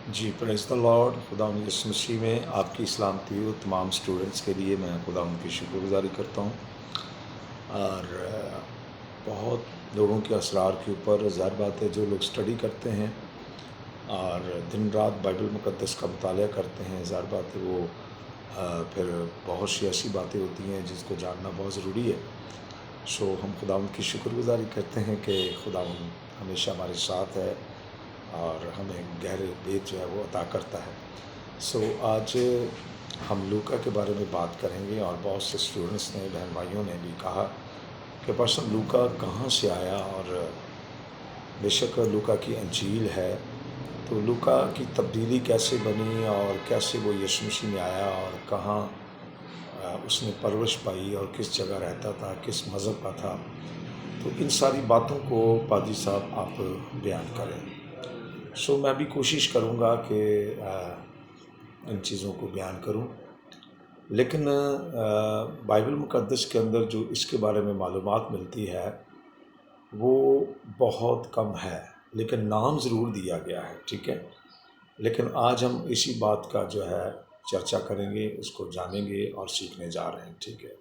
جی پریز دا lord. خدا یسوع مسیح میں آپ کی سلامتی ہو. تمام اسٹوڈنٹس کے لیے میں خدا ان کی شکر گزاری کرتا ہوں. اور بہت لوگوں کے اسرار کے اوپر ظاہر بات ہے جو لوگ اسٹڈی کرتے ہیں اور دن رات بائبل مقدس کا مطالعہ کرتے ہیں، ظاہر بات ہے وہ پھر بہت سی ایسی باتیں ہوتی ہیں جس کو جاننا بہت ضروری ہے. سو ہم خدا ان کی شکر گزاری کرتے ہیں کہ خدا ہمیشہ ہمارے ساتھ ہے اور ہمیں گہرے بید جو ہے وہ عطا کرتا ہے. سو آج ہم لوکا کے بارے میں بات کریں گے، اور بہت سے اسٹوڈنٹس نے، بہن بھائیوں نے بھی کہا کہ پرسن لوکا کہاں سے آیا، اور بے شک لوکا کی انجیل ہے، تو لوکا کی تبدیلی کیسے بنی اور کیسے وہ یسوع مسیح میں آیا اور کہاں اس نے پرورش پائی اور کس جگہ رہتا تھا، کس مذہب کا تھا. تو ان ساری باتوں کو پادری صاحب آپ بیان کریں. سو میں بھی کوشش کروں گا کہ ان چیزوں کو بیان کروں، لیکن بائبل مقدس کے اندر جو اس کے بارے میں معلومات ملتی ہے وہ بہت کم ہے، لیکن نام ضرور دیا گیا ہے. ٹھیک ہے، لیکن آج ہم اسی بات کا جو ہے چرچا کریں گے، اس کو جانیں گے اور سیکھنے جا رہے ہیں. ٹھیک ہے،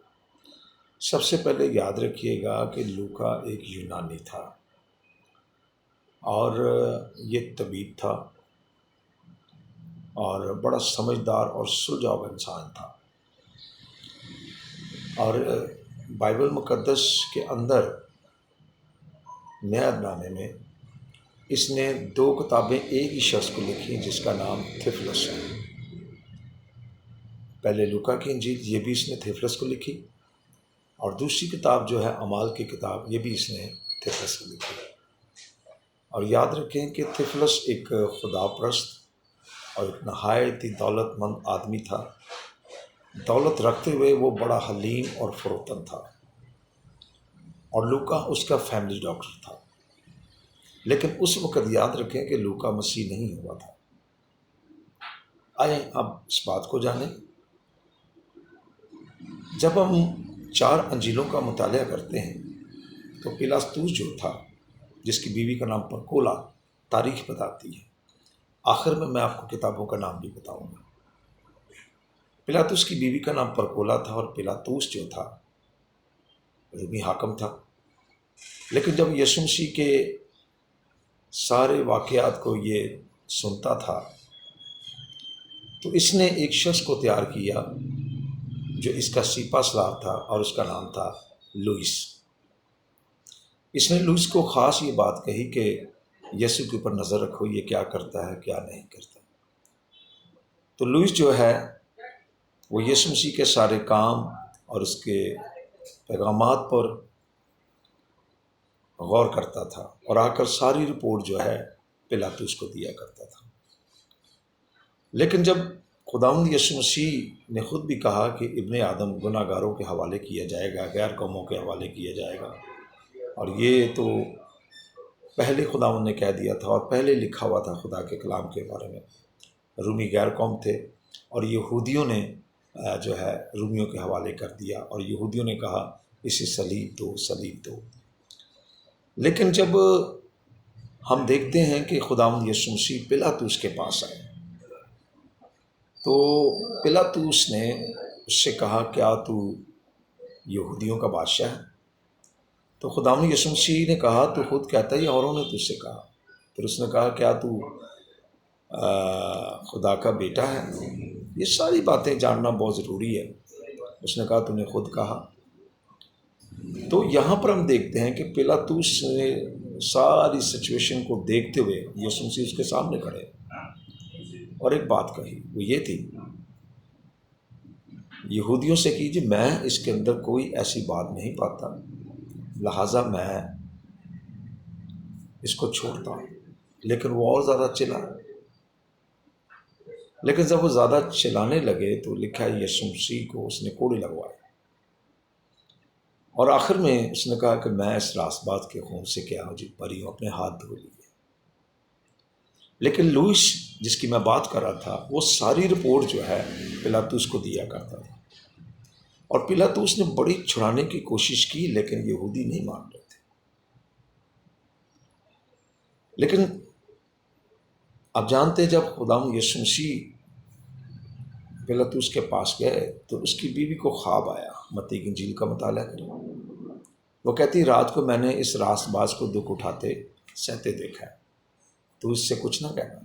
سب سے پہلے یاد رکھیے گا کہ لوکا ایک یونانی تھا اور یہ طبیب تھا اور بڑا سمجھدار اور سلجھاؤ انسان تھا. اور بائبل مقدس کے اندر نیا نامے میں اس نے 2 کتابیں ایک ہی شخص کو لکھی جس کا نام تھیوفلس ہے. پہلے لوکا کی انجیل یہ بھی اس نے تھیوفلس کو لکھی، اور دوسری کتاب جو ہے اعمال کی کتاب یہ بھی اس نے تھیوفلس کو لکھی. اور یاد رکھیں کہ تھیوفلس ایک خدا پرست اور ایک نہایت ہی دولت مند آدمی تھا. دولت رکھتے ہوئے وہ بڑا حلیم اور فروتن تھا، اور لوکا اس کا فیملی ڈاکٹر تھا. لیکن اس وقت یاد رکھیں کہ لوکا مسیح نہیں ہوا تھا. آئیں اب اس بات کو جانیں. جب ہم 4 انجیلوں کا مطالعہ کرتے ہیں تو پلاستوس جو تھا، جس کی بیوی کا نام پرکولا، تاریخ بتاتی ہے. آخر میں آپ کو کتابوں کا نام بھی بتاؤں گا. پلاطس کی بیوی کا نام پرکولا تھا، اور پلاطس جو تھا رومی حاکم تھا. لیکن جب یسوع مسیح کے سارے واقعات کو یہ سنتا تھا تو اس نے ایک شخص کو تیار کیا جو اس کا سپہ سالار تھا، اور اس کا نام تھا لوئس. اس نے لوئس کو خاص یہ بات کہی کہ یسوع کے اوپر نظر رکھو، یہ کیا کرتا ہے کیا نہیں کرتا. تو لوئس جو ہے وہ یسوع مسیح کے سارے کام اور اس کے پیغامات پر غور کرتا تھا، اور آ کر ساری رپورٹ جو ہے پلاطس کو دیا کرتا تھا. لیکن جب خداوند یسوع مسیح نے خود بھی کہا کہ ابن آدم گناہ گاروں کے حوالے کیا جائے گا، غیر قوموں کے حوالے کیا جائے گا، اور یہ تو پہلے خداوند نے کہہ دیا تھا اور پہلے لکھا ہوا تھا خدا کے کلام کے بارے میں. رومی غیر قوم تھے، اور یہودیوں نے جو ہے رومیوں کے حوالے کر دیا، اور یہودیوں نے کہا اسے صلیب دو صلیب دو. لیکن جب ہم دیکھتے ہیں کہ خداوند یسوع مسیح پلاطس کے پاس آئے تو پلاطس نے اس سے کہا کیا تو یہودیوں کا بادشاہ ہے؟ تو خداوند یسوع مسیح نے کہا تو خود کہتا ہے یا اوروں نے تجھ سے کہا؟ پھر اس نے کہا کیا تو خدا کا بیٹا ہے؟ یہ ساری باتیں جاننا بہت ضروری ہے. اس نے کہا تو نے خود کہا. تو یہاں پر ہم دیکھتے ہیں کہ پلاطس نے ساری سچویشن کو دیکھتے ہوئے یسوع مسیح اس کے سامنے کھڑے اور ایک بات کہی، وہ یہ تھی یہودیوں سے کہ جی میں اس کے اندر کوئی ایسی بات نہیں پاتا، لہٰذا میں اس کو چھوڑتا ہوں. لیکن وہ اور زیادہ چلا. لیکن جب وہ زیادہ چلانے لگے تو لکھا ہے یسوع مسیح کو اس نے کوڑے لگوائے، اور آخر میں اس نے کہا کہ میں اس راست بات کے خون سے کیا مجھے بری ہوں، اپنے ہاتھ دھو لیے. لیکن لوئس جس کی میں بات کر رہا تھا وہ ساری رپورٹ جو ہے پلاطس کو دیا کرتا تھا، اور پلاطس نے بڑی چھڑانے کی کوشش کی لیکن یہودی نہیں مان رہے تھے. لیکن آپ جانتے ہیں جب خداوند یسوع مسیح پلاطس کے پاس گئے تو اس کی بیوی کو خواب آیا. متی کی انجیل کا مطالعہ کریں. وہ کہتی رات کو میں نے اس راست باز کو دکھ اٹھاتے سہتے دیکھا ہے. تو اس سے کچھ نہ کہنا،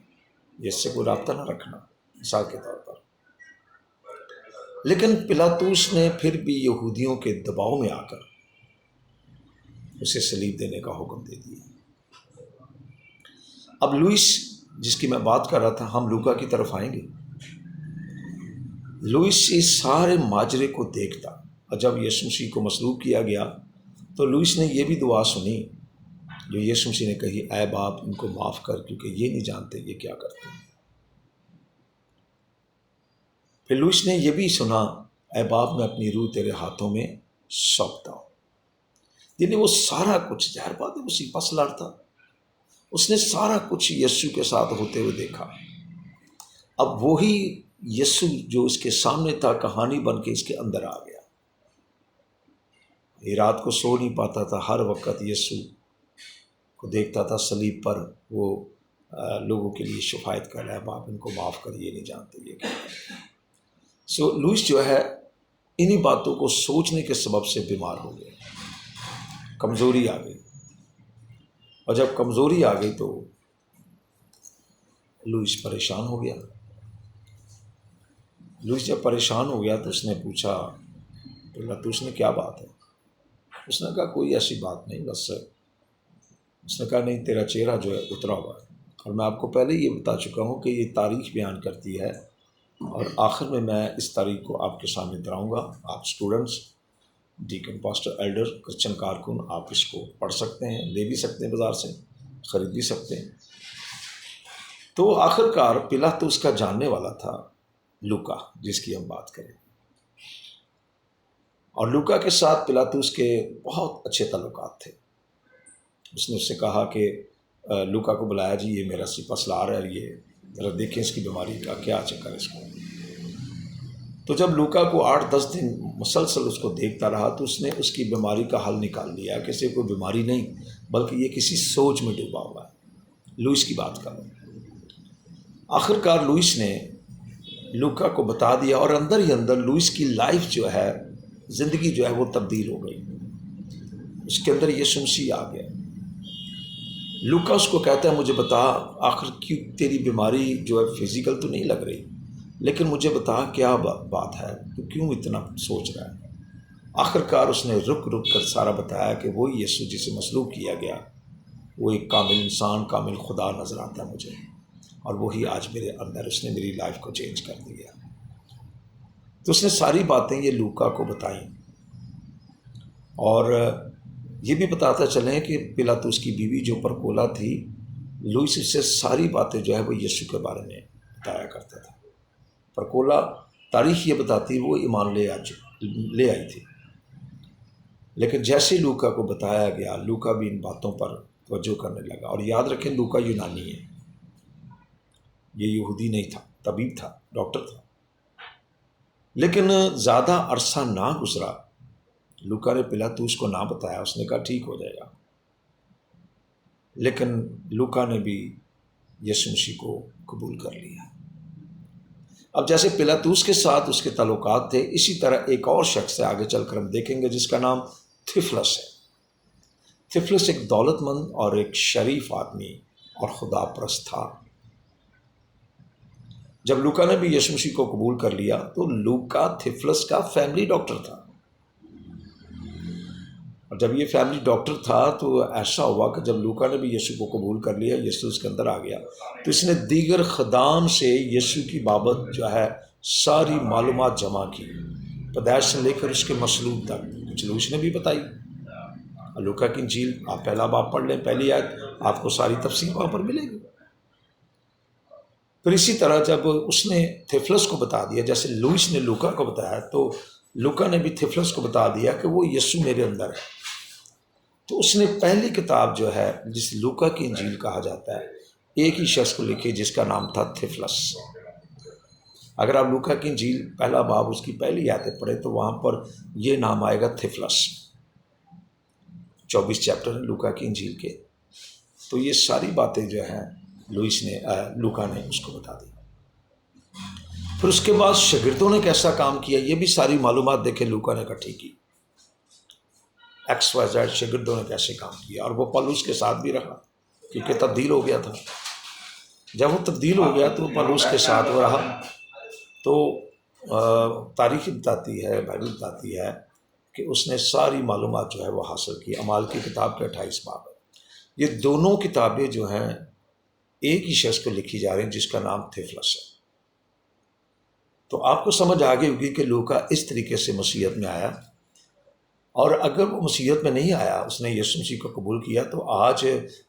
اس سے کوئی رابطہ نہ رکھنا، مثال کے طور پر. لیکن پلاطس نے پھر بھی یہودیوں کے دباؤ میں آ کر اسے صلیب دینے کا حکم دے دیا. اب لوئس جس کی میں بات کر رہا تھا، ہم لوکا کی طرف آئیں گے. لوئس اس سارے ماجرے کو دیکھتا، اور جب یسوع مسیح کو مصلوب کیا گیا تو لوئس نے یہ بھی دعا سنی جو یسوع مسیح نے کہی، اے باپ ان کو معاف کر کیونکہ یہ نہیں جانتے یہ کیا کرتے ہیں. پھر لوئس نے یہ بھی سنا، اے باپ میں اپنی روح تیرے ہاتھوں میں سونپتا ہوں. یعنی وہ سارا کچھ، ظاہر بات ہے وہ سپہ سالار تھا، اس نے سارا کچھ یسوع کے ساتھ ہوتے ہوئے دیکھا. اب وہی یسوع جو اس کے سامنے تھا کہانی بن کے اس کے اندر آ گیا. یہ رات کو سو نہیں پاتا تھا، ہر وقت یسوع کو دیکھتا تھا صلیب پر. وہ لوگوں کے لیے شفاعت کر رہا ہے، باپ ان کو معاف کر، یہ نہیں جانتے یہ کیا کرتے ہیں. لوئس جو ہے انہی باتوں کو سوچنے کے سبب سے بیمار ہو گیا، کمزوری آ گئی. اور جب کمزوری آ گئی تو لوئس پریشان ہو گیا. لوئس جب پریشان ہو گیا تو اس نے پوچھا پلاطس نے کیا بات ہے؟ اس نے کہا کوئی ایسی بات نہیں، بس اس نے کہا نہیں تیرا چہرہ جو ہے اترا ہوا ہے. اور میں آپ کو پہلے یہ بتا چکا ہوں کہ یہ تاریخ بیان کرتی ہے، اور آخر میں اس تاریخ کو آپ کے سامنے دراؤں گا. آپ students, deacon, pastor, elder, Christian کارکن، آپ اس کو پڑھ سکتے ہیں، لے بھی سکتے ہیں، بازار سے خرید بھی سکتے ہیں. تو آخر کار پلاطس کا جاننے والا تھا لوکا جس کی ہم بات کریں، اور لوکا کے ساتھ پلاطس کے بہت اچھے تعلقات تھے. اس نے اس سے کہا کہ لوکا کو بلایا جی، یہ میرا سپہ سالار ہے، یہ ذرا دیکھیں اس کی بیماری کا کیا چکر ہے اس کو. تو جب لوکا کو 8-10 دن مسلسل اس کو دیکھتا رہا تو اس نے اس کی بیماری کا حل نکال لیا کہ اسے کوئی بیماری نہیں بلکہ یہ کسی سوچ میں ڈوبا ہوا ہے. لوئس کی بات کروں. آخر کار لوئس نے لوکا کو بتا دیا، اور اندر ہی اندر لوئس کی لائف جو ہے، زندگی جو ہے وہ تبدیل ہو گئی. اس کے اندر یسوع مسیح آ گیا. لوکا اس کو کہتا ہے مجھے بتا آخر کیوں تیری بیماری جو ہے فزیکل تو نہیں لگ رہی، لیکن مجھے بتا کیا بات ہے، تو کیوں اتنا سوچ رہا ہے. آخر کار اس نے رک کر سارا بتایا کہ وہی یسوع جسے مصلوب کیا گیا وہ ایک کامل انسان، کامل خدا نظر آتا ہے مجھے، اور وہی آج میرے اندر، اس نے میری لائف کو چینج کر دیا. تو اس نے ساری باتیں یہ لوکا کو بتائیں، اور یہ بھی بتاتا چلیں کہ پلاطس کی بیوی جو پرکولا تھی، لوئس اس سے ساری باتیں جو ہے وہ یسوع کے بارے میں بتایا کرتا تھا. پرکولا تاریخ یہ بتاتی وہ ایمان لے آئی تھی، لیکن جیسے لوکا کو بتایا گیا لوکا بھی ان باتوں پر توجہ کرنے لگا. اور یاد رکھیں لوکا یونانی ہے، یہ یہودی نہیں تھا، طبیب تھا، ڈاکٹر تھا. لیکن زیادہ عرصہ نہ گزرا، لوکا نے پلاطس کو نہ بتایا، اس نے کہا ٹھیک ہو جائے گا. لیکن لوکا نے بھی یسوع مسیح کو قبول کر لیا. اب جیسے پلاطس کے ساتھ اس کے تعلقات تھے، اسی طرح ایک اور شخص ہے، آگے چل کر ہم دیکھیں گے، جس کا نام تھیوفلس ہے. تھیوفلس ایک دولت مند اور ایک شریف آدمی اور خدا پرست تھا. جب لوکا نے بھی یسوع مسیح کو قبول کر لیا تو لوکا تھیوفلس کا فیملی ڈاکٹر تھا. اور جب یہ فیملی ڈاکٹر تھا تو ایسا ہوا کہ جب لوکا نے بھی یسوع کو قبول کر لیا، یسوع اس کے اندر آ گیا، تو اس نے دیگر خدام سے یسوع کی بابت جو ہے ساری معلومات جمع کی، پیدائش سے لے کر اس کے مصلوب تک. کچھ لوئس نے بھی بتائی. لوکا کی انجیل آپ پہلا باب پڑھ لیں، پہلی آیت، آپ کو ساری تفصیل وہاں پر ملے گی. پھر اسی طرح جب اس نے تھیوفلس کو بتا دیا، جیسے لوئس نے لوکا کو بتایا، تو لوکا نے بھی تھیوفلس کو بتا دیا کہ وہ یسوع میرے اندر ہے. تو اس نے پہلی کتاب جو ہے جس لوکا کی انجیل کہا جاتا ہے، ایک ہی شخص کو لکھی جس کا نام تھا تھیوفلس. اگر آپ لوکا کی انجیل پہلا باب اس کی پہلی آیتیں پڑھیں تو وہاں پر یہ نام آئے گا تھیوفلس. 24 چیپٹر ہیں لوکا کی انجیل کے. تو یہ ساری باتیں جو ہیں لوکا نے اس کو بتا دیا۔ پھر اس کے بعد شاگردوں نے کیسا کام کیا، یہ بھی ساری معلومات دیکھیں لوکا نے اکٹھی کی، ایکس وائی زیڈ شاگردوں نے کیسے کام کیا، اور وہ پالوس کے ساتھ بھی رہا کیونکہ تبدیل ہو گیا تھا۔ جب وہ تبدیل ہو گیا تو پالوس کے ساتھ وہ رہا۔ تو تاریخ بتاتی ہے، بائبل بتاتی ہے کہ اس نے ساری معلومات جو ہے وہ حاصل کی۔ اعمال کی کتاب کے 28 باب ہے۔ یہ دونوں کتابیں جو ہیں ایک ہی شخص کو لکھی جا رہی ہیں جس کا نام تھیوفلس ہے۔ تو آپ کو سمجھ آ گئی ہوگی کہ لوکا اس طریقے سے مسیحیت میں آیا، اور اگر وہ مسیحیت میں نہیں آیا، اس نے یسوع مسیح کو قبول کیا، تو آج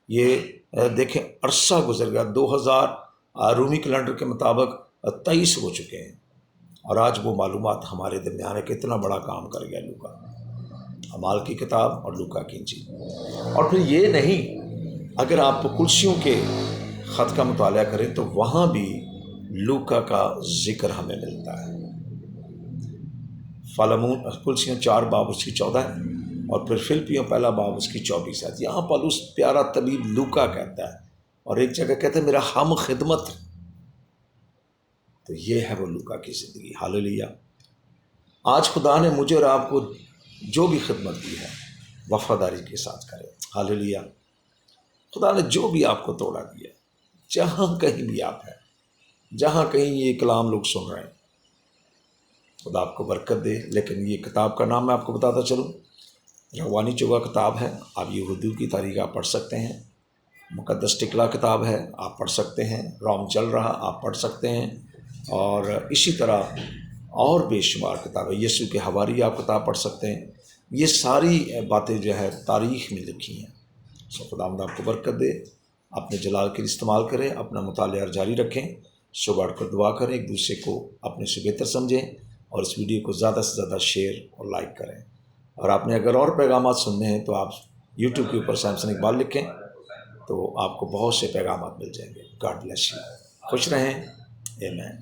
یہ دیکھیں عرصہ گزر گیا، 2000 رومی کیلنڈر کے مطابق 23 ہو چکے ہیں، اور آج وہ معلومات ہمارے درمیان ہے کہ اتنا بڑا کام کر گیا لوکا، اعمال کی کتاب اور لوکا کی انجیل۔ اور پھر یہ نہیں، اگر آپ کلسیوں کے خط کا مطالعہ کریں تو وہاں بھی لوکا کا ذکر ہمیں ملتا ہے۔ فلمون کلسیوں 4 باب اس کی 14 ہے، اور پھر فلپیوں 1 باب اس کی 24 ہے۔ یہاں پالوس پیارا طبیب لوکا کہتا ہے، اور ایک جگہ کہتا ہے میرا ہم خدمت۔ تو یہ ہے وہ لوکا کی زندگی۔ ہاللیلویا۔ آج خدا نے مجھے اور آپ کو جو بھی خدمت دی ہے وفاداری کے ساتھ کرے۔ ہاللیلویا۔ خدا نے جو بھی آپ کو توڑا دیا، جہاں کہیں بھی آپ ہیں، جہاں کہیں یہ کلام لوگ سن رہے ہیں، خدا آپ کو برکت دے۔ لیکن یہ کتاب کا نام میں آپ کو بتاتا چلوں، روانی چوگا کتاب ہے۔ آپ یہ اردو کی تاریخ آپ پڑھ سکتے ہیں، مقدس ٹکلا کتاب ہے آپ پڑھ سکتے ہیں، روم چل رہا آپ پڑھ سکتے ہیں، اور اسی طرح اور بے شمار کتابیں، یسوع کے حواری آپ کتاب پڑھ سکتے ہیں۔ یہ ساری باتیں جو ہے تاریخ میں لکھی ہیں۔ سو خداوند آپ کو برکت دے، اپنے جلال کے لیے استعمال کریں، اپنا مطالعہ جاری رکھیں، صبح اٹھ کر دعا کریں، ایک دوسرے کو اپنے سے بہتر سمجھیں، اور اس ویڈیو کو زیادہ سے زیادہ شیئر اور لائک کریں۔ اور آپ نے اگر اور پیغامات سننے ہیں تو آپ یوٹیوب کے اوپر سیمسن اقبال لکھیں، تو آپ کو بہت سے پیغامات مل جائیں گے۔ God bless you. خوش رہیں۔ آمین۔